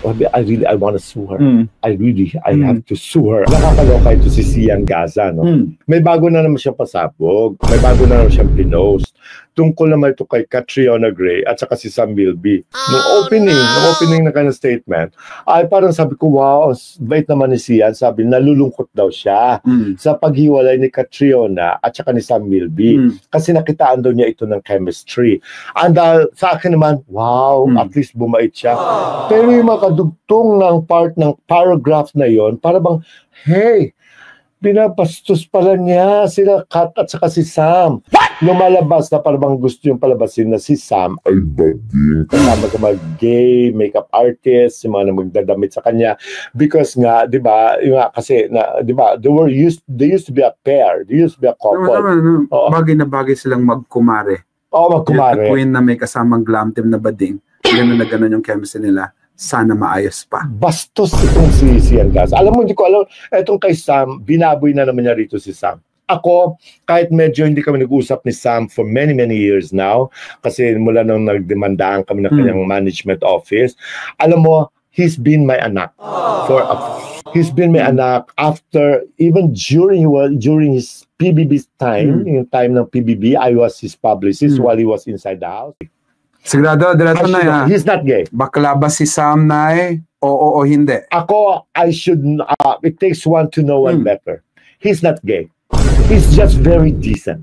I want to sue her. I have to sue her. Nakakaloka ito si Sian Gaza, no? May bago na naman siyang pasabog. May bago na naman siyang pinost. Tungkol naman ito kay Catriona Gray at saka si Sam Milby. Nung opening na kanyang statement, ay parang sabi ko, wow, bait naman ni Sian. Sabi, nalulungkot daw siya sa paghiwalay ni Catriona at saka ni Sam Milby. Kasi nakitaan daw niya ito ng chemistry. And sa akin naman, wow, at least bumait siya. Pero yung makadugtong ng part ng paragraph na yon, para bang, hey, binabastos pala niya sila Kat at saka si Sam. Lumalabas na parang gusto yung palabasin na si Sam ay bading. Kasama sa mga gay makeup artists, yung mga magdadamit sa kanya. Because nga, di ba, kasi, di ba, they used to be a pair. They used to be a couple. Bagay na bagay silang magkumare. Oo, magkumare. Yung Queen na may kasamang glam team na bading. Ganun na ganun yung chemistry nila. Sana maayos pa. Bastos itong si Sian Gaza. Alam mo, hindi ko alam, etong kay Sam, binaboy na naman niya rito si Sam. Ako, kahit medyo hindi kami nag-usap ni Sam for many years now, kasi mula nung nagdemandaan kami ng kanyang management office, alam mo, he's been my anak. He's been my anak after, even during his PBB time, yung time ng PBB, I was his publicist while he was inside the house. Sigurado, diretso na he's not gay. Bakla ba si Sam na oo o hindi? Ako, it takes one to know one better. He's not gay. He's just very decent.